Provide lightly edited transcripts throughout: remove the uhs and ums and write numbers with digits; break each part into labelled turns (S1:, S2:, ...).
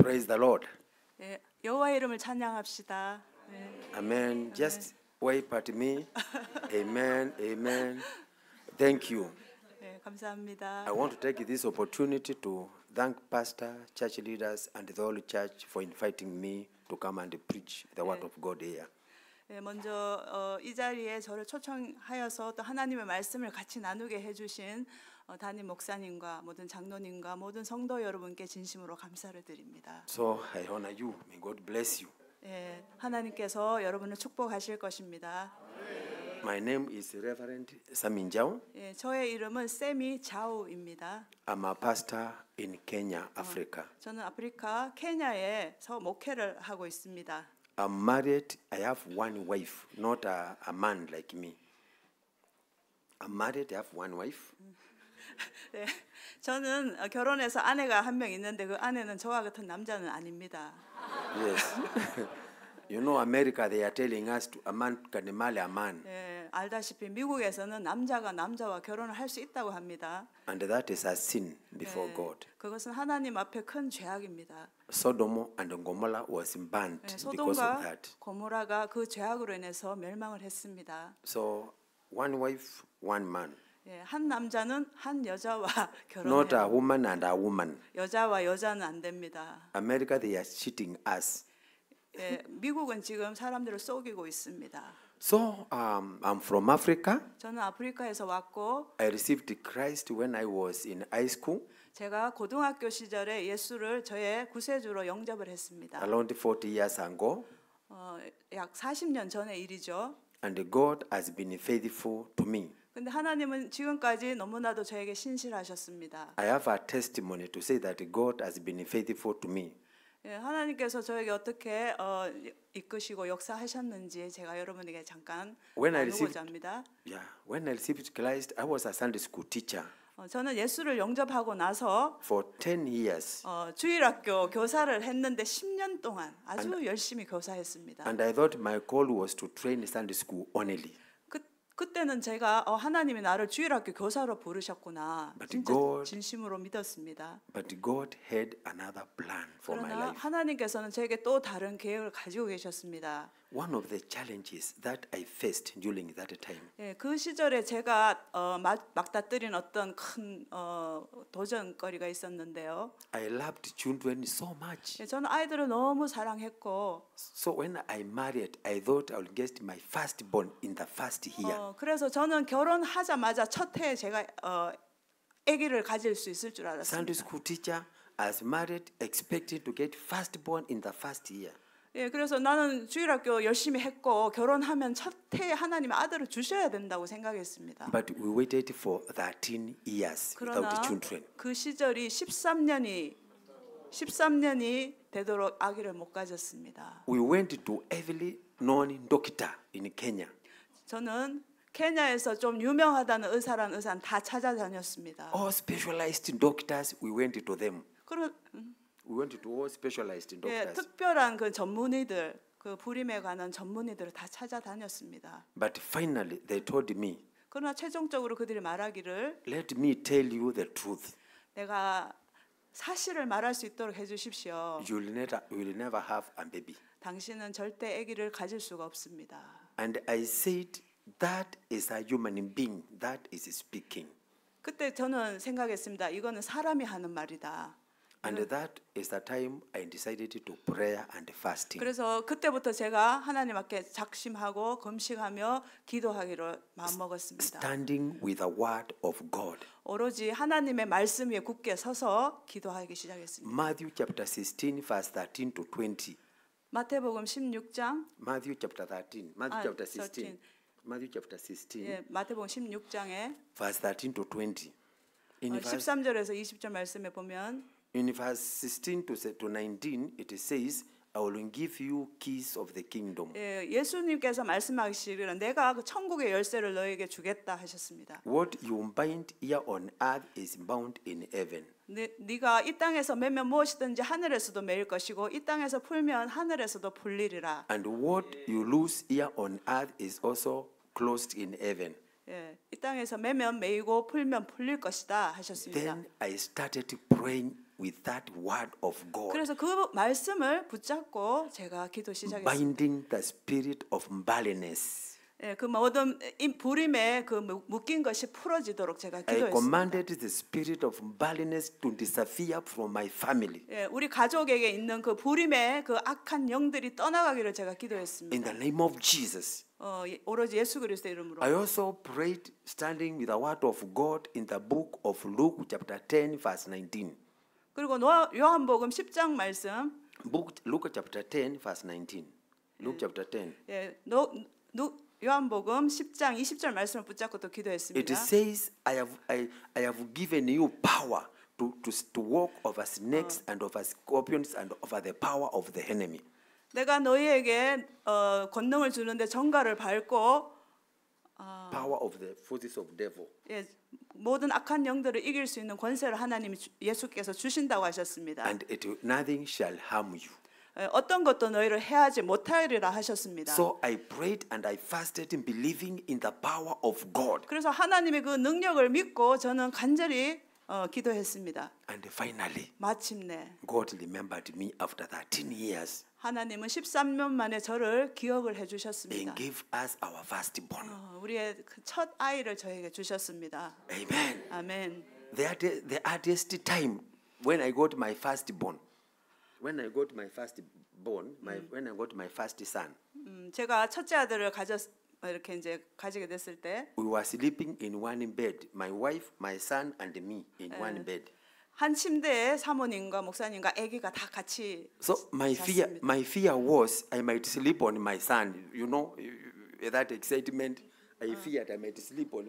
S1: Praise the Lord.
S2: 예, 여호와의 이름을 찬양합시다. 예,
S1: Amen. Just wave at me. Amen. Amen. Thank you.
S2: 예, 감사합니다.
S1: I want to take this opportunity to thank pastor, church leaders, and the whole church for inviting me to come and preach the word of God here.
S2: 예, 먼저 이 자리에 저를 초청하여서 또 하나님의 말씀을 같이 나누게 해주신 담임 목사님과 모든 장로님과 모든 성도 여러분께 진심으로 감사를 드립니다.
S1: So I honor you. May God bless you.
S2: 예, 하나님께서 여러분을 축복하실 것입니다.
S1: My name is Reverend Samin Jao.
S2: 예, 저의 이름은 세미 자우입니다.
S1: I'm a pastor in Kenya, Africa.
S2: 저는 아프리카 케냐에서 목회를 하고 있습니다.
S1: I'm married. I have one wife, not a man like me. I'm married. I have one wife.
S2: 네, 저는 결혼해서 아내가 한 명 있는데 그 아내는 저와 같은 남자는 아닙니다.
S1: Yes. You know, America, they are telling us a man can marry a man.
S2: 예, 알다시피 미국에서는 남자가 남자와 결혼을 할 수 있다고 합니다.
S1: And that is a sin before
S2: 예,
S1: God.
S2: 그것은 하나님 앞에 큰 죄악입니다.
S1: Sodom and Gomorrah was burnt
S2: 예,
S1: because of
S2: 소돔과
S1: that.
S2: 고모라가 그 죄악으로 인해서 멸망을 했습니다.
S1: So, one wife, one man.
S2: 예, 한 남자는 한 여자와
S1: Not a
S2: 결혼해요.
S1: woman and a woman.
S2: 여자와 여자는 안 됩니다.
S1: America, they are cheating us.
S2: 예, 미국은 지금 사람들을 속이고 있습니다.
S1: So, I'm from Africa.
S2: 저는 아프리카에서 왔고
S1: I received Christ when I was in high school,
S2: 제가 고등학교 시절에 예수를 저의 구세주로 영접을 했습니다.
S1: around 40 years ago.
S2: 약 40년 전의 일이죠.
S1: And God has been faithful to me.
S2: 근데 하나님은 지금까지 너무나도 저에게 신실하셨습니다.
S1: I have a testimony to say that God has been faithful to me.
S2: 예, 하나님께서 저에게 어떻게 이끄시고 역사하셨는지 제가 여러분에게 잠깐 나누고자 합니다.
S1: When I received Christ, I was a Sunday school teacher
S2: 저는 예수를 영접하고 나서
S1: for 10 years.
S2: 주일학교 교사를 했는데 10년 동안 아주 열심히 교사했습니다.
S1: And I thought my call was to train Sunday school only.
S2: 그때는 제가 하나님이 나를 주일학교 교사로 부르셨구나. 진짜 진심으로 믿었습니다.
S1: But God had another plan for my
S2: 그러나
S1: life.
S2: 하나님께서는 저에게 또 다른 계획을 가지고 계셨습니다.
S1: One of the challenges that I faced during that time.
S2: 예, 그 시절에 제가 맞닥뜨린 어떤 큰 도전거리가 있었는데요.
S1: I loved children so much.
S2: 예, 저는 아이들을 너무 사랑했고.
S1: So when I married, I thought I would get my firstborn in the first year.
S2: 그래서 저는 결혼하자마자 첫 해에 제가 아기를 가질 수 있을 줄 알았습니다.
S1: Sunday school teacher, as married, expected to get firstborn in the first year.
S2: 예, 그래서 나는 주일학교 열심히 했고 결혼하면 첫 해에 하나님 아들을 주셔야 된다고 생각했습니다.
S1: But we waited for 13 years
S2: 그러나
S1: without children.
S2: 그 시절이 13년이 되도록 아기를 못 가졌습니다.
S1: We went to every known doctor in Kenya.
S2: 저는 케냐에서 좀 유명하다는 의사는 다 찾아다녔습니다.
S1: All specialized doctors, we went to them. We went to all specialized
S2: 예,
S1: doctors.
S2: 특별한 그 전문의들, 그 불임에 관한 전문의들을 다 찾아다녔습니다.
S1: But finally, they told me,
S2: 그러나 최종적으로 그들이 말하기를
S1: let me tell you the truth.
S2: 내가 사실을 말할 수 있도록 해주십시오.
S1: You will never have a baby.
S2: 당신은 절대 아기를 가질 수가 없습니다.
S1: And I said, that is a human being that is speaking.
S2: 그때 저는 생각했습니다. 이거는 사람이 하는 말이다.
S1: And that is the time I decided to pray and fasting.
S2: 그래서 그때부터 제가 하나님 앞에 작심하고 금식하며 기도하기로 마음먹었습니다.
S1: Standing with the word of God.
S2: 오로지 하나님의 말씀 위에 굳게 서서 기도하기 시작했습니다.
S1: Matthew chapter 16 verse 13 to 20.
S2: 마태복음 16장
S1: Matthew chapter 13. Matthew chapter 16. Matthew chapter 16.
S2: 예, 마태복음 16장에
S1: verse 13 to 20. In
S2: 13절에서 20절 말씀에 보면
S1: in verse 16 to 19 it says, I will give you keys of the kingdom.
S2: 예, 예수님께서 말씀하시기를 내가 그 천국의 열쇠를 너에게 주겠다 하셨습니다.
S1: What you bind here on earth is bound in heaven.
S2: 네가 이 땅에서 매면 무엇이든지 하늘에서도 매일 것이고 이 땅에서 풀면 하늘에서도 풀리리라.
S1: And what you loose here on earth is also closed in heaven.
S2: 예, 이 땅에서 매면 매이고 풀면 풀릴 것이다 하셨습니다.
S1: Then I started praying with that word of God,
S2: 그래서 그 말씀을 붙잡고 제가 기도 시작했습니다.
S1: binding the spirit of barrenness.
S2: 예, 그 모든 불임에 그 묶인 것이 풀어지도록 제가
S1: I
S2: 기도했습니다.
S1: commanded the spirit of barrenness to disappear from my family.
S2: 예, 우리 가족에게 있는 그 불임의 그 악한 영들이 떠나가기를 제가
S1: In
S2: 기도했습니다.
S1: the name of Jesus.
S2: 오로지 예수 그리스도의 이름으로.
S1: I also prayed standing with the word of God in the book of Luke chapter 10 verse 19.
S2: 그리고 요한복음 10장 말씀.
S1: Luke chapter 10 verse 19. Luke chapter 10.
S2: 예, 요한복음 10장 20절 말씀을 붙잡고 또
S1: It
S2: 기도했습니다.
S1: says, I have given you power to walk over snakes and over scorpions and over the power of the enemy.
S2: 내가 너희에게 권능을 주는데 정갈을 밟고
S1: Power of the forces of devil.
S2: 예, 모든 악한 영들을 이길 수 있는 권세를 하나님이 예수께서 주신다고 하셨습니다.
S1: And nothing shall harm you.
S2: 어떤 것도 너희를 해하지 못하리라 하셨습니다.
S1: So I prayed and I fasted in believing in the power of God.
S2: 그래서 하나님의 그 능력을 믿고 저는 간절히 기도했습니다.
S1: And finally,
S2: 마침내
S1: God remembered me after 13 years
S2: 하나님은 13년 만에 저를 기억을 해주셨습니다.
S1: and gave us our firstborn.
S2: 우리의 그 첫 아이를 저에게 주셨습니다.
S1: Amen.
S2: 아멘.
S1: The hardest time when I got my firstborn, when I got my first son,
S2: 제가 첫째 아들을 이렇게 이제 가지게 됐을 때
S1: we were sleeping in one bed, my wife, my son, and me in one bed.
S2: 한 침대에 사모님과 목사님과 아기가 다 같이
S1: So my fear was I might sleep on my son. You know, that excitement. I feared I might sleep on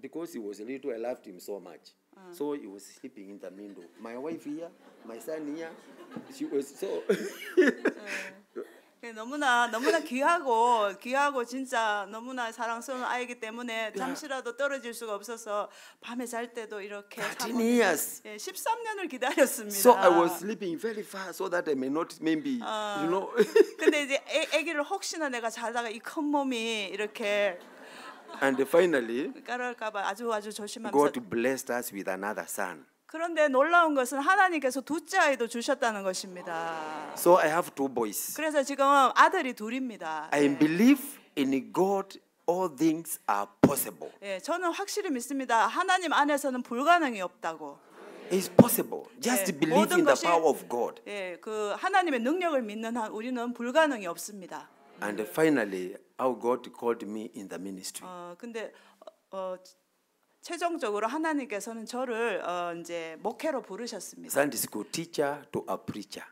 S1: because he was little. I loved him so much. So he was sleeping in the middle. My wife here, my son here. She was so.
S2: 너무나 귀하고 진짜 너무나 사랑스러운 아이기 때문에 잠시라도 떨어질 수가 없어서 밤에 잘 때도 이렇게
S1: 13 years.
S2: 13년을 기다렸습니다.
S1: So I was sleeping very fast so that I may not maybe you know.
S2: 근데 이제 아기를 혹시나 내가 자다가 이 큰 몸이 이렇게
S1: And finally,
S2: 깔을까봐 아주 조심하면서.
S1: God blessed us with another son.
S2: 그런데 놀라운 것은 하나님께서 둘째 아이도 주셨다는 것입니다.
S1: So I have two boys.
S2: 그래서 지금 아들이 둘입니다.
S1: I believe in God. All things are possible.
S2: 예, 저는 확실히 믿습니다. 하나님 안에서는 불가능이 없다고.
S1: It's possible. Just
S2: 예,
S1: believe
S2: 모든
S1: in the
S2: 것이-
S1: power of God.
S2: 예, 그 하나님의 능력을 믿는 한 우리는 불가능이 없습니다.
S1: And finally, how God called me in the ministry.
S2: 근데 최종적으로 하나님께서는 저를 이제 목회로 부르셨습니다.
S1: Sunday school teacher to a preacher.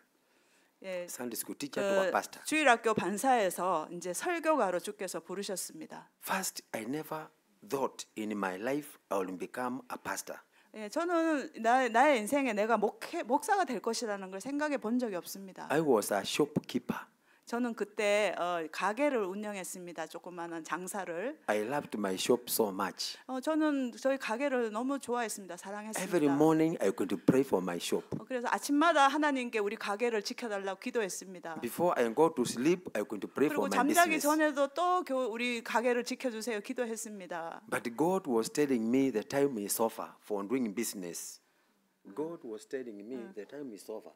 S2: 예,
S1: Sunday school teacher to a
S2: 그
S1: pastor.
S2: 주일학교 반사에서 이제 설교가로 주께서 부르셨습니다.
S1: First, I never thought in my life I will become a pastor.
S2: 예, 저는 나의 인생에 내가 목사가 될 것이라는 걸 생각해 본 적이 없습니다.
S1: I was a shopkeeper.
S2: 저는 그때 가게를 운영했습니다. 조그마한 장사를.
S1: I loved my shop so much.
S2: 저는 저희 가게를 너무 좋아했습니다. 사랑했습니다.
S1: Every morning I could pray for my shop.
S2: 그래서 아침마다 하나님께 우리 가게를 지켜달라고 기도했습니다.
S1: Before I go to sleep, I could pray for
S2: 그리고
S1: my
S2: 잠자기
S1: business.
S2: 전에도 또 우리 가게를 지켜주세요 기도했습니다.
S1: But God was telling me the time is over for doing business. God was telling me the time is over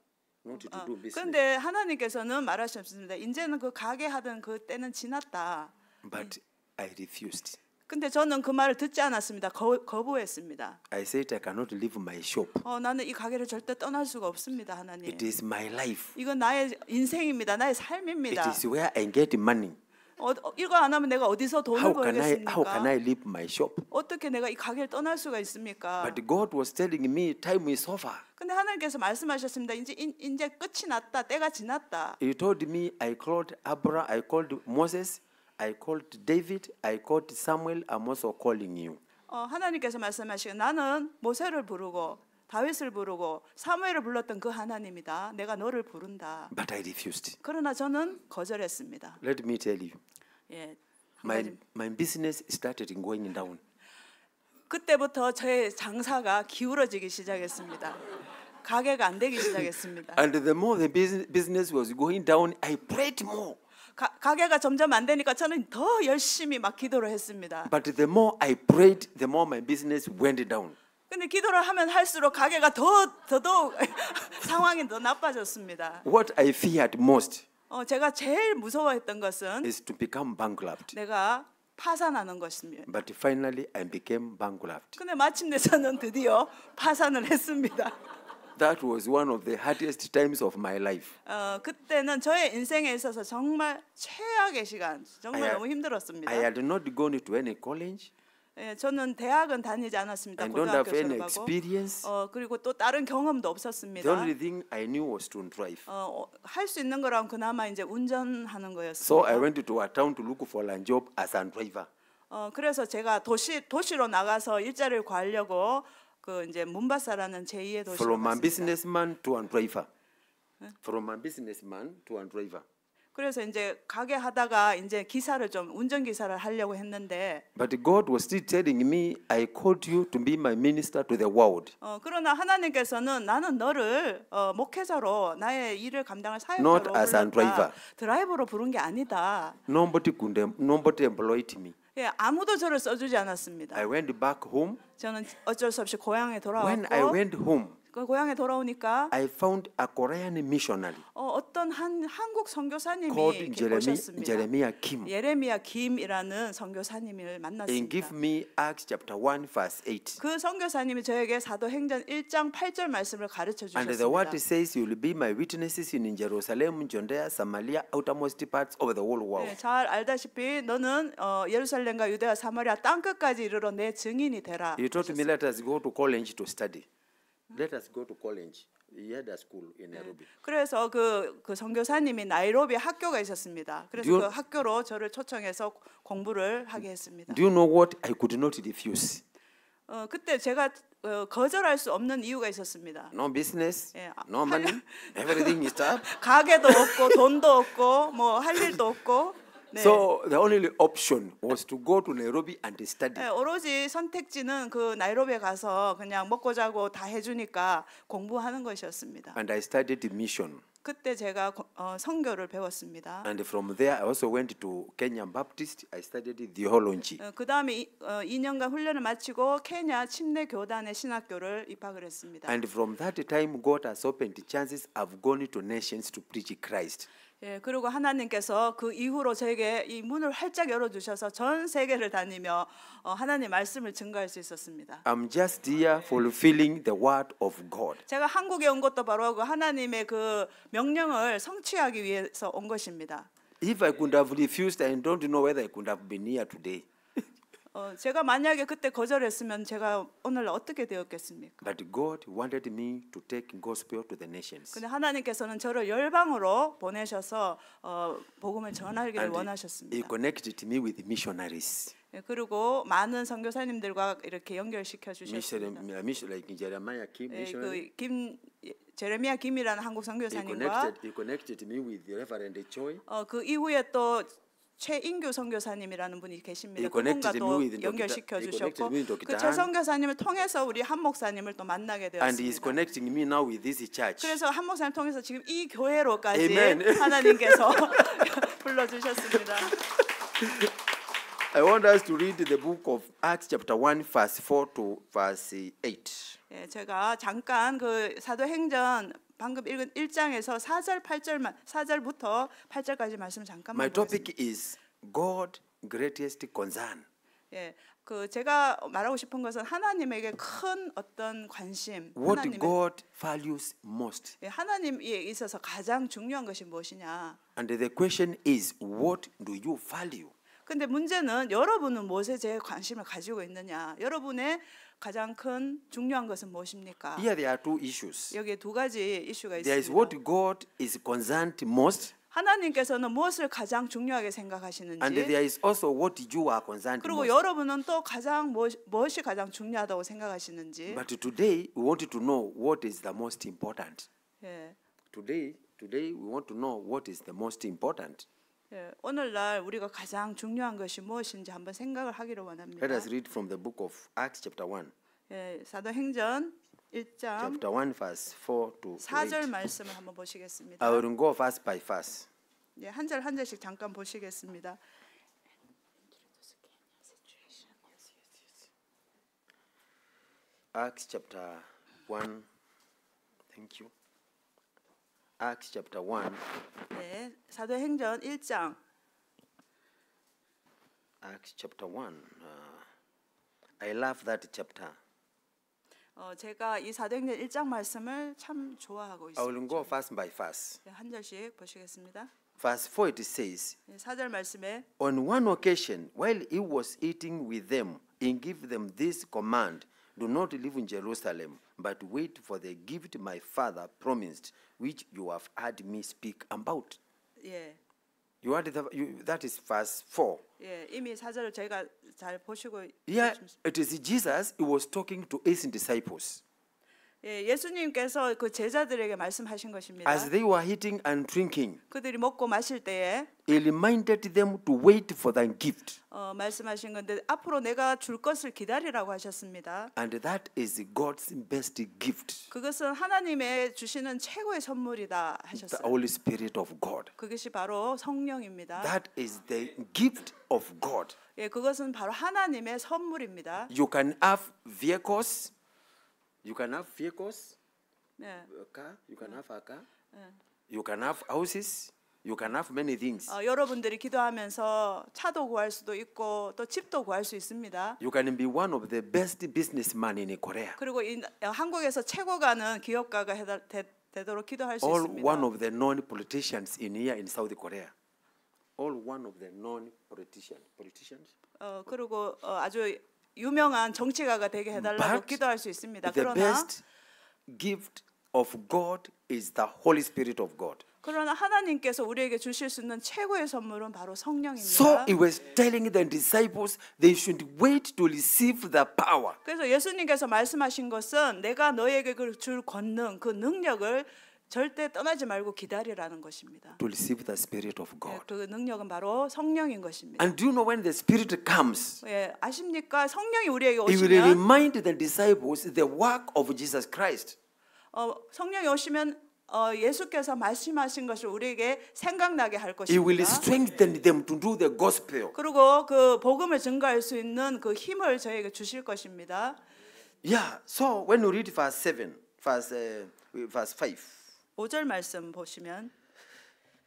S1: not to do business.
S2: 그런데 하나님께서는 말하셨습니다. 이제는 그 가게 하던 그 때는 지났다.
S1: But I refused.
S2: 근데 저는 그 말을 듣지 않았습니다. 거부했습니다.
S1: I said I cannot leave my shop.
S2: 나는 이 가게를 절대 떠날 수가 없습니다, 하나님.
S1: It is my life.
S2: 이건 나의 인생입니다. 나의
S1: It
S2: 삶입니다.
S1: is where I get money.
S2: 이거 안 하면 내가 어디서 돈을
S1: How can
S2: 벌겠습니까?
S1: I leave my shop?
S2: 어떻게 내가 이 가게를 떠날 수가 있습니까?
S1: But God was telling me time is over.
S2: 근데 하나님께서 말씀하셨습니다. 이제 끝이 났다. 때가 지났다.
S1: He told me I called Abraham, I called Moses, I called David, I called Samuel. I'm also calling you.
S2: 하나님께서 말씀하시고 나는 모세를 부르고 다윗을 부르고 사무엘을 불렀던 그 하나님이다. 내가 너를 부른다.
S1: But I refused.
S2: 그러나 저는 거절했습니다.
S1: Let me tell you,
S2: 예, 한 가지.
S1: my business started going down.
S2: 그때부터 저의 장사가 기울어지기 시작했습니다. 가게가 안 되기 시작했습니다.
S1: And the more the business was going down, I prayed more.
S2: 가게가 점점 안 되니까 저는 더 열심히 막 기도를 했습니다.
S1: But the more I prayed, the more my business went down.
S2: 근데 기도를 하면 할수록 가게가 더더욱 상황이 더 나빠졌습니다.
S1: What I feared most
S2: 제가 제일 무서워했던 것은
S1: is to become bankrupt.
S2: 내가 파산하는 것입니다.
S1: But finally, I became bankrupt.
S2: 근데 마침내 저는 드디어 파산을 했습니다.
S1: That was one of the hardest times of my life.
S2: 그때는 저의 인생에 있어서 정말 최악의 시간, 정말 너무 힘들었습니다.
S1: I had not gone to any college.
S2: 예, 저는 대학은 다니지 않았습니다.
S1: I don't
S2: 고등학교
S1: have any
S2: 졸업하고.
S1: experience.
S2: 그리고 또 다른 경험도
S1: The
S2: 없었습니다.
S1: only thing I knew was to drive.
S2: 할 수 있는 거라면 그나마 이제 운전하는
S1: So
S2: 거였습니다.
S1: I went to a town to look for a job as a driver.
S2: 그래서 제가 도시로 나가서 일자리를 구하려고 그 이제 문바사라는 제2의 도시로
S1: From a
S2: 갔습니다.
S1: businessman to a driver. From a businessman to a driver.
S2: 그래서 이제 가게 하다가 이제 기사를 좀 운전 기사를 하려고 했는데
S1: But God was still telling me, I called you to be my minister to the world.
S2: 그러나 하나님께서는 나는 너를 목회자로 나의 일을 감당할
S1: Not
S2: 사역자로
S1: as a driver.
S2: 불렀다. 드라이버로 부른 게 아니다.
S1: Nobody employed me.
S2: 예, 아무도 저를 써주지 않았습니다.
S1: I went back home.
S2: 저는 어쩔 수 없이 고향에
S1: When I
S2: 돌아왔고
S1: went home,
S2: 그 고향에 돌아오니까
S1: I found a Korean missionary
S2: 어떤 한국 선교사님이
S1: called
S2: 이렇게 오셨습니다.
S1: Jeremiah Kim.
S2: 예레미야 김이라는 선교사님을
S1: And
S2: 만났습니다.
S1: give me Acts chapter 1 verse 8.
S2: 그 선교사님이 저에게 사도행전 1장 8절 말씀을 가르쳐
S1: And the word
S2: 주셨습니다.
S1: says, you will be my witnesses in Jerusalem, Judea, Samaria, outermost parts of the whole world.
S2: 네, 잘 알다시피 너는 예루살렘과 유대와 사마리아 땅 끝까지 이르러 내 증인이 되라.
S1: He told me, let us go to college to study. Let us go to college. He had a school in Nairobi.
S2: 그래서 그 선교사님이 나이로비 학교가 있었습니다. 그래서 그 학교로 저를 초청해서 공부를 하게 했습니다.
S1: Do you know what I could not refuse?
S2: 그때 제가 거절할 수 없는 이유가 있었습니다.
S1: No business,
S2: 예,
S1: no money, everything is up.
S2: 가게도 없고 돈도 없고 뭐 할 일도 없고. 네.
S1: So the only option was to go to Nairobi and study.
S2: 네, 오로지 선택지는 그 나이로비에 가서 그냥 먹고 자고 다 해주니까 공부하는 것이었습니다.
S1: And I studied mission.
S2: 그때 제가 선교를 배웠습니다.
S1: And from there, I also went to Kenyan Baptist. I studied theology.
S2: 그 다음에 2년간 훈련을 마치고 케냐 침례 교단의 신학교를 입학을 했습니다.
S1: And from that time, God has opened chances. I've gone to nations to preach Christ.
S2: 예, 그리고 하나님께서 그 이후로 저에게 이 문을 활짝 열어주셔서 전 세계를 다니며 하나님 말씀을 증거할 수 있었습니다.
S1: I'm just here fulfilling the word of God.
S2: 제가 한국에 온 것도 바로 그 하나님의 그 명령을 성취하기 위해서 온 것입니다.
S1: If I could have refused, I don't know whether I could have been here today.
S2: 제가 만약에 그때 거절했으면 제가 오늘 어떻게 되었겠습니까?
S1: But God wanted me to take gospel to the nations.
S2: 근데 하나님께서는 저를 열방으로 보내셔서 복음을 전하기를
S1: And He
S2: 원하셨습니다.
S1: connected me with missionaries.
S2: 예, 그리고 많은 선교사님들과 이렇게 연결시켜 주셨습니다.
S1: Like Jeremiah Kim
S2: 예,
S1: missionary.
S2: 제레미야 김이라는 한국 선교사님과
S1: He connected me with the Reverend Choi.
S2: 그 이후에 또 최인규 선교사님이라는 분이 계십니다.
S1: He
S2: 그분과
S1: connected
S2: 또
S1: me with
S2: 연결시켜
S1: He
S2: 주셨고
S1: connected me with Dr.
S2: 그 최 선교사님을 통해서 우리 한 목사님을 또 만나게
S1: And He is
S2: 되었습니다.
S1: connecting me now with this church.
S2: 그래서 한 목사님 통해서 지금 이 교회로까지
S1: Amen.
S2: 하나님께서 불러주셨습니다.
S1: I want us to read the book of Acts chapter 1 verse 4 to verse 8.
S2: 예, 제가 잠깐 그 사도행전 방금 읽은 1장에서 4절부터 8절까지 말씀 잠깐만
S1: My
S2: 보겠습니다.
S1: topic is God greatest concern.
S2: 예, 그 제가 말하고 싶은 것은 하나님에게 큰 어떤 관심,
S1: What
S2: 하나님의
S1: God values most.
S2: 예, 하나님에 있어서 가장 중요한 것이 무엇이냐?
S1: And the question is, what do you value?
S2: 근데 문제는 여러분은 무엇에 제일 관심을 가지고 있느냐? 여러분의 가장 큰 중요한 것은 무엇입니까?
S1: Here there are two issues.
S2: 여기에 두 가지 이슈가
S1: There is
S2: 있습니다.
S1: what God is concerned most,
S2: 하나님께서는 무엇을 가장 중요하게
S1: and
S2: 생각하시는지,
S1: there is also what you are concerned
S2: 그리고
S1: most.
S2: 여러분은 또 가장 무엇이 가장 중요하다고 생각하시는지.
S1: But today we want to know what is the most important.
S2: 예,
S1: Today we want to know what is the most important.
S2: 예, 오늘날 우리가 가장 중요한 것이 무엇인지 한번 생각을 하기를 원합니다.
S1: Let us read from the book of Acts chapter 1.
S2: 예, 사도행전 1장
S1: Chapter 1 verse 4 to
S2: 4절
S1: 8.
S2: 말씀을 한번 보시겠습니다.
S1: I will go verse by verse.
S2: 예, 한 절 한 절씩 잠깐 보시겠습니다.
S1: Acts chapter 1. Thank you. Acts chapter 1.
S2: 네, 사도행전 1장.
S1: Acts chapter 1. I love that chapter.
S2: 제가 이 사도행전 1장 말씀을 참 좋아하고
S1: I will
S2: 있습니다.
S1: go fast by fast.
S2: 네, 한 절씩 보시겠습니다.
S1: Verse 4 it says,
S2: 네, 4절 말씀에
S1: On one occasion, while he was eating with them, he gave them this command: Do not live in Jerusalem, but wait for the gift my father promised, which you have heard me speak about.
S2: 예,
S1: You heard that is verse 4.
S2: 예, 이미 4절을 저희가 잘 보시고
S1: Here it is Jesus, he was talking to his disciples.
S2: 예, 예수님께서 그 제자들에게 말씀하신 것입니다.
S1: As they were eating and drinking,
S2: 그들이 먹고 마실 때에
S1: he reminded them to wait for the gift.
S2: 말씀하신 건데 앞으로 내가 줄 것을 기다리라고 하셨습니다.
S1: And that is God's best gift,
S2: 그것은 하나님의 주시는 최고의 선물이다
S1: the
S2: 하셨어요.
S1: Holy Spirit of God.
S2: 그것이 바로 성령입니다.
S1: That is the gift of God.
S2: 예, 그것은 바로 하나님의 선물입니다.
S1: You can have vehicles. You can have vehicles,
S2: 네,
S1: a car. You can have a car. You can have houses. You can have many things.
S2: 여러분들이 기도하면서 차도 구할 수도 있고 또 집도 구할 수 있습니다.
S1: You can be one of the best businessmen in Korea.
S2: 그리고 한국에서 최고 가는 기업가가 되도록 기도할 수
S1: All
S2: 있습니다.
S1: one of the known politicians in here in South Korea. All one of the known politicians.
S2: 그리고 아주 유명한 정치가가 되게 해달라고
S1: But
S2: 기도할 수 있습니다.
S1: The
S2: 그러나
S1: best gift of God is the Holy Spirit of God.
S2: 하나님께서 우리에게 주실 수 있는 최고의 선물은 바로 성령입니다.
S1: So he was telling the disciples they should wait to receive the power.
S2: 그래서 예수님께서 말씀하신 것은 내가 너에게 줄 권능, 그 능력을 절대 떠나지 말고 기다리라는 것입니다.
S1: To receive the Spirit of God.
S2: 그 능력은 바로 성령인 것입니다.
S1: And do you know when the Spirit comes,
S2: 예, 아십니까? 성령이 우리에게
S1: He will
S2: 오시면
S1: remind the disciples the work of Jesus Christ.
S2: 성령이 오시면 예수께서 말씀하신 것을 우리에게 생각나게 할
S1: He will
S2: 것입니다.
S1: strengthen them to do the gospel.
S2: 그리고 그 복음을 증거할 수 있는 그 힘을 저에게 주실 것입니다.
S1: Yeah. So when you read verse 7, verse 5.
S2: 5절 말씀 보시면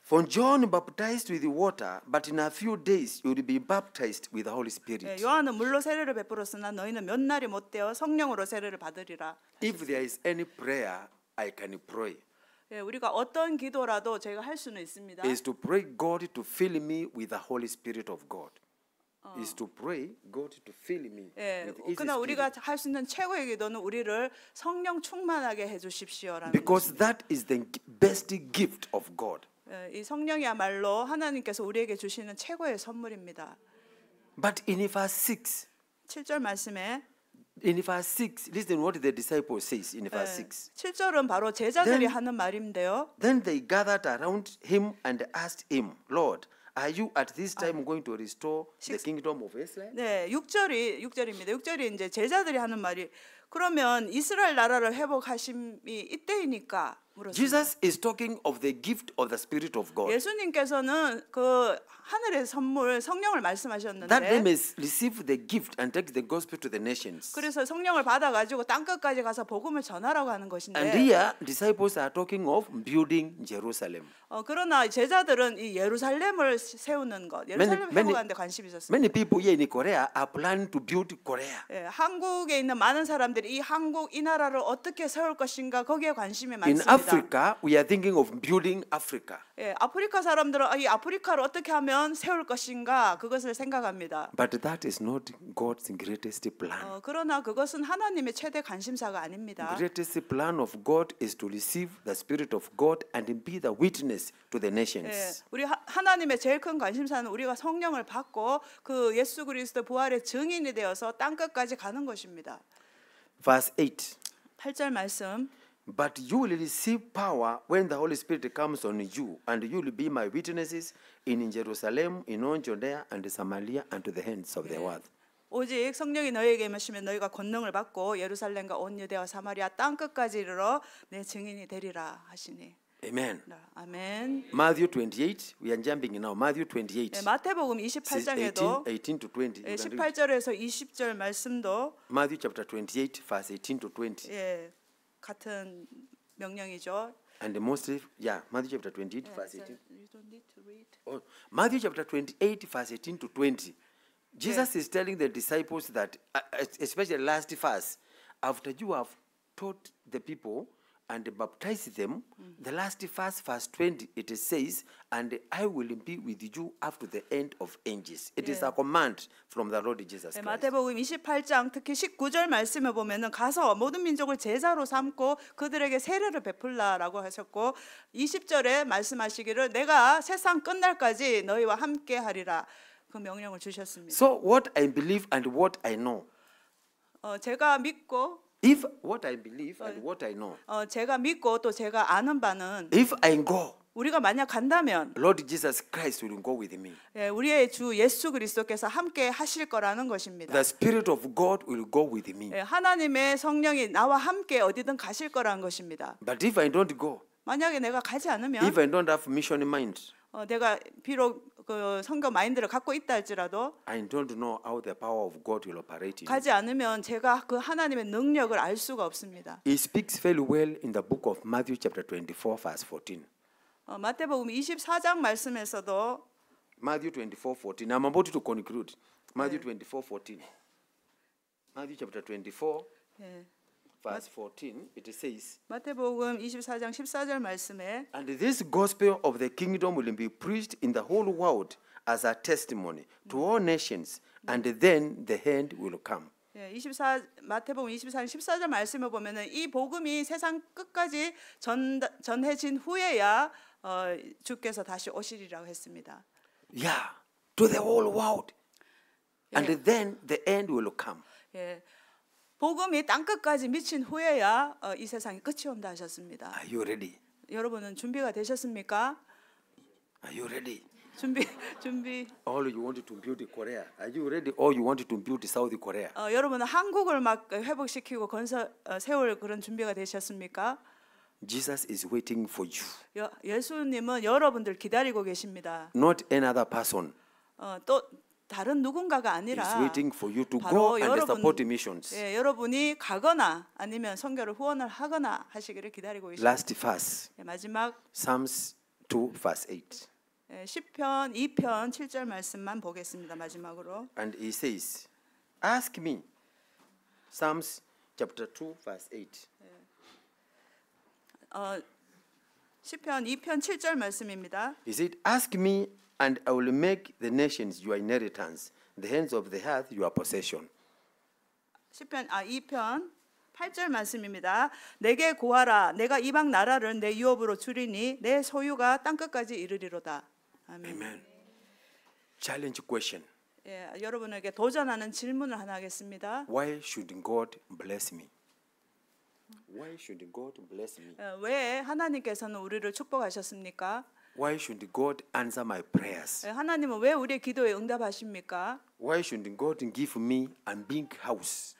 S1: For John baptized with water, but in a few days you will be baptized with the Holy Spirit.
S2: 요한은 물로 세례를 베풀었으나 너희는 몇 날이 못 되어 성령으로 세례를 받으리라.
S1: If there is any prayer I can pray,
S2: 예, 우리가 어떤 기도라도 제가 할 수는 있습니다.
S1: is to pray God to fill me with the Holy Spirit of God. Is to pray God to fill me
S2: 예,
S1: with His
S2: 그러나 우리가
S1: Spirit.
S2: 할 수 있는 최고의 기도는 우리를 성령 충만하게 해주십시오라는
S1: Because
S2: 것입니다.
S1: that is the best gift of God.
S2: 예, 이 성령이야말로 하나님께서 우리에게 주시는 최고의 선물입니다.
S1: But in verse 6,
S2: 7절 말씀에
S1: in verse 6, listen what the disciple says in verse 6.
S2: 7절은 바로 제자들이
S1: Then-
S2: 하는 말인데요.
S1: Then they gathered around him and asked him, Lord, are you at this time going to restore the kingdom of Israel?
S2: 네, 6절입니다. 6절이 이제 제자들이 하는 말이 그러면 이스라엘 나라를 회복하심이 이때이니까 물었습니다.
S1: Jesus is talking of the gift of the Spirit of God.
S2: 예수님께서는 그 하늘의 선물 성령을
S1: That they
S2: 말씀하셨는데
S1: may receive the gift and take the gospel to the nations.
S2: 그래서 성령을 받아가지고 땅 끝까지 가서 복음을 전하라고 하는
S1: And
S2: 것인데
S1: here, disciples are talking of building Jerusalem.
S2: 그러나 제자들은 이 예루살렘을 세우는 것, 예루살렘
S1: many-
S2: 회복하는 데 관심이 있었습니다.
S1: Many people here in Korea are planning to build Korea.
S2: 예, 한국에 있는 많은 사람들이 이 한국 이 나라를 어떻게 세울 것인가 거기에 관심이
S1: In
S2: 많습니다.
S1: Africa, we are thinking of building Africa.
S2: 예, 아프리카 사람들은 이 아프리카를 어떻게 하면 세울 것인가 그것을 생각합니다.
S1: But that is not God's greatest plan.
S2: 그러나 그것은 하나님의 최대 관심사가 아닙니다.
S1: The greatest plan of God is to receive the Spirit of God and be the witness to the
S2: 예,
S1: nations.
S2: 우리 하나님의 제일 큰 관심사는 우리가 성령을 받고 그 예수 그리스도 부활의 증인이 되어서 땅 끝까지 가는 것입니다.
S1: Verse 8.
S2: 8절 말씀.
S1: But you will receive power when the Holy Spirit comes on you, and you will be my witnesses in Jerusalem, in all Judea and Samaria, and to the ends of the world.
S2: 오직 성령이 너희에게 임하시면 너희가 권능을 받고 예루살렘과 온 유대와 사마리아 땅 끝까지 이르러 내 증인이 되리라 하시니.
S1: Amen.
S2: 아멘.
S1: Matthew 28. We are jumping now. Matthew 28.
S2: 예, 마태복음
S1: 18
S2: 28장에도
S1: 18 to 20.
S2: 예,
S1: You can read.
S2: 18절에서 20절 말씀도
S1: Matthew chapter 28, verse 18 to 20.
S2: 예, 같은 명령이죠.
S1: And mostly, yeah, Matthew chapter 28, verse 18.
S2: You don't need to read.
S1: Oh, Matthew chapter 28, verse 18 to 20. Jesus is telling the disciples that, especially last verse, after you have taught the people and baptized them, the last verse 20, it says, and I will be with you after the end of ages. It is a command from the Lord Jesus
S2: 네,
S1: Christ.
S2: 마태복음 28장 특히 19절 말씀을 보면은 가서 모든 민족을 제자로 삼고 그들에게 세례를 베풀라라고 하셨고 20절에 말씀하시기를 내가 세상 끝날까지 너희와 함께 하리라 그 명령을 주셨습니다.
S1: So what I believe and what I know,
S2: 제가 믿고
S1: if what I believe and what I know,
S2: 제가 믿고 또 제가 아는 바는
S1: if I go,
S2: 우리가 만약 간다면
S1: Lord Jesus Christ will go with me.
S2: 예, 우리의 주 예수 그리스도께서 함께 하실 거라는 것입니다.
S1: The Spirit of God will go with me.
S2: 예, 하나님의 성령이 나와 함께 어디든 가실 거라는 것입니다.
S1: But if I don't go,
S2: 만약에 내가 가지 않으면
S1: if I don't have mission in mind,
S2: 내가 비록 그 선교 마인드를 갖고 있다 할지라도
S1: I don't know how the power of God will operate in me.
S2: 가지 않으면 제가 그 하나님의 능력을 알 수가 없습니다.
S1: He speaks very well in the book of Matthew chapter 24 verse 14.
S2: 마태복음 24장 말씀에서도
S1: Matthew 24:14. I'm about to conclude. Matthew 24:14. Matthew chapter 24
S2: 예,
S1: verse 14. It says,
S2: 마태복음 24장 14절 말씀에
S1: and this gospel of the kingdom will be preached in the whole world as a testimony to all nations, and then the end will come.
S2: 예, 마태복음 24장 14절 말씀을 보면은 이 복음이 세상 끝까지 전해진 후에야 주께서 다시 오시리라고 했습니다.
S1: Yeah, to the whole world. And
S2: Yeah.
S1: then the end will come.
S2: 예, 복음이 땅 끝까지 미친 후에야 이 세상이 끝이 온다 하셨습니다.
S1: Are you ready?
S2: 여러분은 준비가 되셨습니까?
S1: Are you ready?
S2: 준비.
S1: All you want to build Korea. Are you ready? Or you want to build South Korea?
S2: 여러분은 한국을 막 회복시키고 세울 그런 준비가 되셨습니까?
S1: Jesus is waiting for you.
S2: 예수님은 여러분들 기다리고 계십니다.
S1: Not another person.
S2: 또 다른 누군가가
S1: He
S2: 아니라
S1: is waiting for you to
S2: 바로
S1: go and support missions.
S2: 예, 여러분이 가거나 아니면 선교를 후원을 하거나 하시기를 기다리고 계십니다.
S1: Last verse.
S2: 예, 마지막
S1: Psalms 2 verse 8.
S2: 예, 시편 2편 7절 말씀만 보겠습니다. 마지막으로.
S1: And he says, ask me. Psalms chapter 2 verse 8.
S2: 시편 2편 7절 말씀입니다.
S1: He said, ask me and I will make the nations your inheritance, the hands of the earth your possession.
S2: 시편 2편 8절 말씀입니다. 내게 구하라. 내가 이방 나라를 내 유업으로 주리니 내 소유가 땅 끝까지 이르리로다. 아멘.
S1: Amen. Challenge question.
S2: 예, 여러분에게 도전하는 질문을 하나 하겠습니다.
S1: Why should God bless me? Why should God bless me?
S2: 왜 하나님께서는 우리를 축복하셨습니까?
S1: Why should God answer my prayers?
S2: 하나님은 왜 우리의 기도에 응답하십니까?
S1: Why should God give me a big house?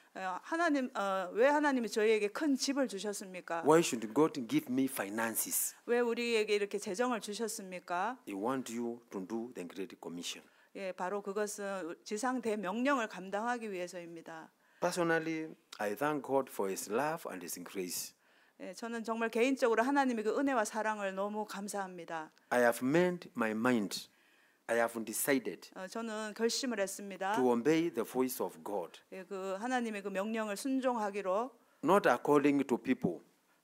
S2: 왜 하나님이 저희에게 큰 집을 주셨습니까?
S1: Why should God give me finances?
S2: 왜 우리에게 이렇게 재정을 주셨습니까?
S1: He wants you to do the Great Commission.
S2: 예, 바로 그것은 지상 대명령을 감당하기 위해서입니다.
S1: Personally, I thank God for His love and His grace.
S2: 예, 저는 정말 개인적으로 하나님의 그 은혜와 사랑을 너무 감사합니다.
S1: I have made my mind. I have decided
S2: 저는 결심을 했습니다.
S1: to obey the voice of God,
S2: 예, 그 하나님의 그 명령을 순종하기로
S1: not according to people.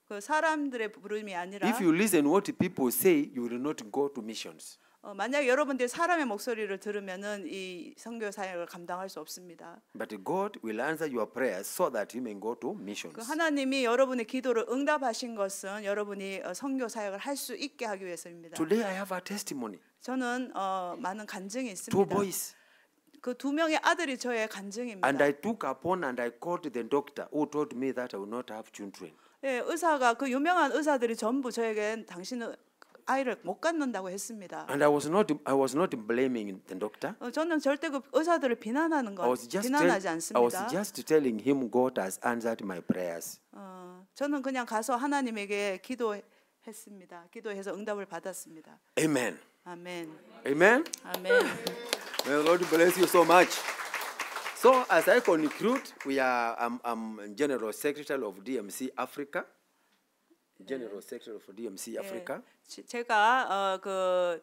S2: 그 사람들의 부름이 아니라
S1: If you listen what people say, you will not go to missions.
S2: 만약 여러분들이 사람의 목소리를 들으면은 이 선교 사역을 감당할 수 없습니다.
S1: But God will answer your prayers so that you may go to missions.
S2: 그 하나님이 여러분의 기도를 응답하신 것은 여러분이 선교 사역을 할 수 있게 하기 위해서입니다.
S1: Today I have a testimony.
S2: 저는 많은 간증이 있습니다.
S1: Two boys.
S2: 그 두 명의 아들이 저의 간증입니다.
S1: And I took upon and I called the doctor who told me that I will not have children.
S2: 예, 의사가 그 유명한 의사들이 전부 저에게 당신은 아이를 못 갖는다고 했습니다.
S1: And I was not blaming the doctor.
S2: 저는 절대 그 의사들을 비난하는 것 비난하지
S1: I was
S2: 않습니다.
S1: just telling him God has answered my prayers.
S2: 저는 그냥 가서 하나님에게 기도해 했습니다. 기도해서 응답을 받았습니다.
S1: Amen.
S2: 아멘.
S1: Amen.
S2: 아멘.
S1: May the Lord bless you so much. So as I conclude, I'm General Secretary of DMC Africa. General Secretary of DMC Africa.
S2: 제가 그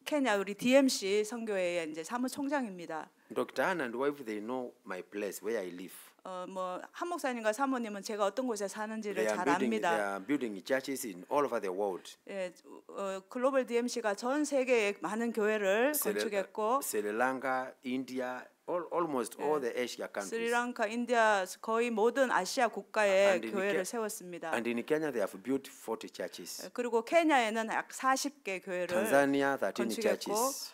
S2: 케냐 우리 DMC 선교회의 이제 사무총장입니다.
S1: Dr. Ann and wife, they know my place where I live.
S2: 뭐 한 목사님과 사모님은 제가 어떤 곳에 사는지를
S1: They
S2: 잘
S1: are
S2: 압니다.
S1: building churches in all over the world.
S2: 예, 글로벌 DMC가 전 세계의 많은 교회를 건축했고,
S1: Sri Lanka, India, almost all the Asia countries.
S2: 스리랑카, 인디아 거의 모든 아시아 국가에
S1: And in
S2: 교회를
S1: Ke-
S2: 세웠습니다.
S1: And in Kenya, they have built 40 churches.
S2: 그리고 케냐에는 약 40개 교회를
S1: Tanzania, 13
S2: 건축했고,
S1: churches.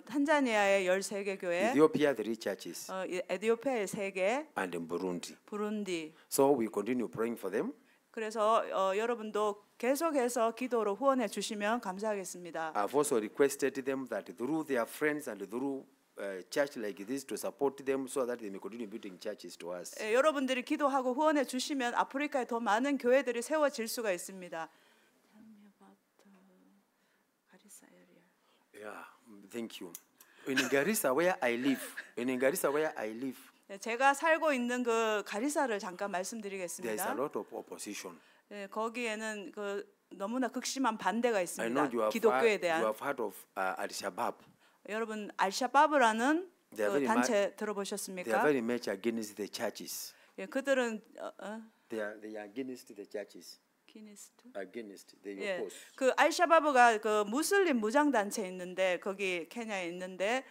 S2: 탄자니아의 13개 교회,
S1: Ethiopia, 3 churches.
S2: 에디오피아의 3개,
S1: And in Burundi.
S2: 부룬디.
S1: So we continue praying for them.
S2: 그래서 여러분도 계속해서 기도로 후원해 주시면 감사하겠습니다.
S1: I've also requested them that through their friends and through church like this to support them so that they may continue building churches to us.
S2: 여러분들이 기도하고 후원해 주시면 아프리카에 더 많은 교회들이 세워질 수가 있습니다.
S1: Yeah, thank you. In Garissa where I live,
S2: 제가 살고 있는 그 가리사를 잠깐
S1: there is a
S2: 말씀드리겠습니다.
S1: lot of opposition.
S2: 거기에는 그 너무나 극심한 반대가
S1: I
S2: 있습니다.
S1: know you
S2: 기독교에
S1: have
S2: 대한.
S1: heard of Al-Shabaab.
S2: 여러분 알샤바브라는
S1: They are
S2: 그
S1: very
S2: 단체
S1: They are
S2: 들어보셨습니까?
S1: very much against the churches.
S2: 그들은
S1: They are against the churches.
S2: 기니스트?
S1: Against, they
S2: 예,
S1: oppose.
S2: 그 알샤바브가 그 무슬림 무장 단체 있는데 거기 케냐에 있는데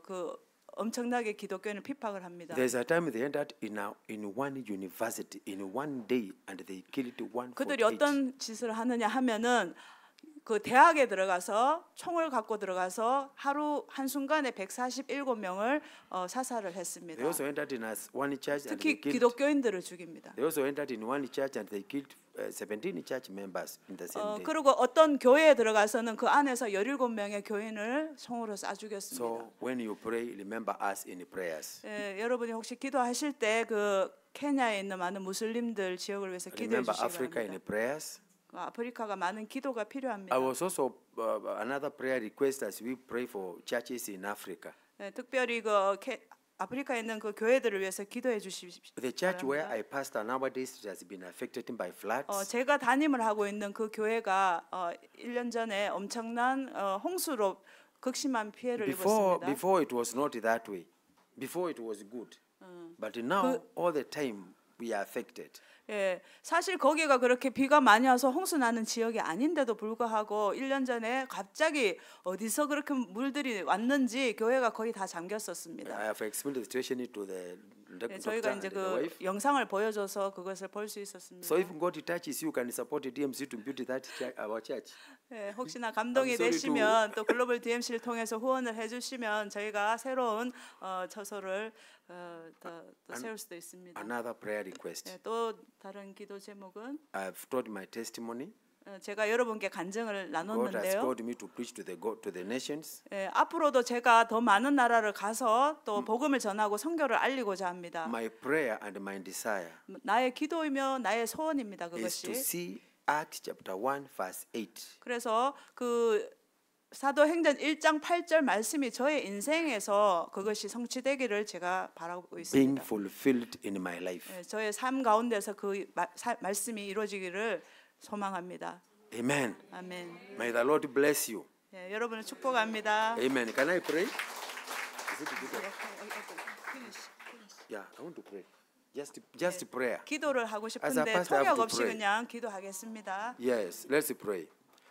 S2: 그 엄청나게 기독교인을 핍박을 합니다.
S1: There's a time they entered in one university in one day and they killed 148.
S2: 그들이 어떤 짓을 하느냐 하면은 그 대학에 들어가서 총을 갖고 들어가서 하루 한 순간에 147명을 사살을 했습니다.
S1: They also entered in one church and
S2: 특히
S1: they killed.
S2: 기독교인들을 죽입니다.
S1: They also entered in one church and they killed 17 church members in the same day.
S2: 그리고 어떤 교회에 들어가서는 그 안에서 17명의 교인을 총으로 쏴 죽였습니다.
S1: So when you pray, remember us in prayers.
S2: 여러분이 혹시 기도하실 때 그 케냐에 있는 많은 무슬림들 지역을 위해서 기도해
S1: Remember
S2: 주시기
S1: Africa in
S2: 바랍니다.
S1: prayers.
S2: 아프리카가 많은 기도가 필요합니다.
S1: I was also another prayer request as we pray for churches in Africa.
S2: 특별히 그 아프리카에 있는 그 교회들을 위해서 기도해 주십시오.
S1: The church where I pastor nowadays has been affected by floods.
S2: 제가 담임을 하고 있는 그 교회가 1년 전에 엄청난 홍수로 극심한 피해를 입었습니다.
S1: Before it was not that way. Before it was good. But now all the time we are affected.
S2: 예, 사실 거기가 그렇게 비가 많이 와서 홍수 나는 지역이 아닌데도 불구하고 1년 전에 갑자기 어디서 그렇게 물들이 왔는지 교회가 거의 다 잠겼었습니다.
S1: I have explained the situation to the
S2: 예, 저희가 이제 그 영상을 보여줘서 그것을 볼 수 있었습니다.
S1: So if God touches you, can support the DMC to build that our church.
S2: 예, 혹시나 감동이
S1: I'm sorry
S2: 되시면 또 글로벌 DMC를 통해서 후원을 해주시면 저희가 새로운 처소를 더 세울 수도 있습니다.
S1: Another prayer request.
S2: 예, 또 다른 기도 제목은
S1: I've told my testimony.
S2: 제가 여러분께 간증을
S1: God has
S2: 나눴는데요.
S1: called me to preach to the nations.
S2: 예, 앞으로도 제가 더 많은 나라를 가서 또 복음을 전하고 선교를 알리고자 합니다.
S1: My prayer and my desire
S2: 나의 기도이며 나의 소원입니다.
S1: is to
S2: 그것이.
S1: see Acts chapter 1 verse 8.
S2: 그래서 그 사도행전 1장 8절 말씀이 저의 인생에서 그것이 성취되기를 제가 바라고
S1: being
S2: 있습니다.
S1: fulfilled in my life.
S2: 예, 저의 삶 가운데서 그 말씀이 이루어지기를 소망합니다.
S1: Amen.
S2: 아멘.
S1: May the Lord bless you.
S2: 예, 여러분을 축복합니다.
S1: Amen. Can I pray? Is it good? Yeah, I want to pray. Just prayer.
S2: 기도를 하고
S1: As a
S2: 싶은데
S1: pastor, I have
S2: 통역
S1: to
S2: 없이
S1: pray.
S2: 그냥 기도하겠습니다.
S1: Yes, let's pray.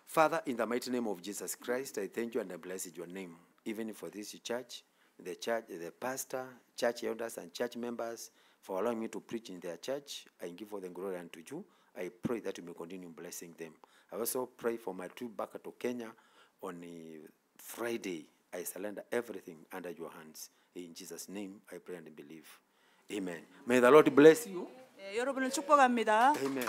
S1: Father, in the mighty name of Jesus Christ, I thank you and I bless your name, even for this church, the pastor, church elders, and church members, for allowing me to preach in their church. I give all the glory unto you. I pray that you may continue blessing them. I also pray for my trip back to Kenya on Friday. I surrender everything under your hands. In Jesus' name, I pray and believe. Amen. May the Lord bless you.
S2: 예, 여러분을 축복합니다.
S1: Amen.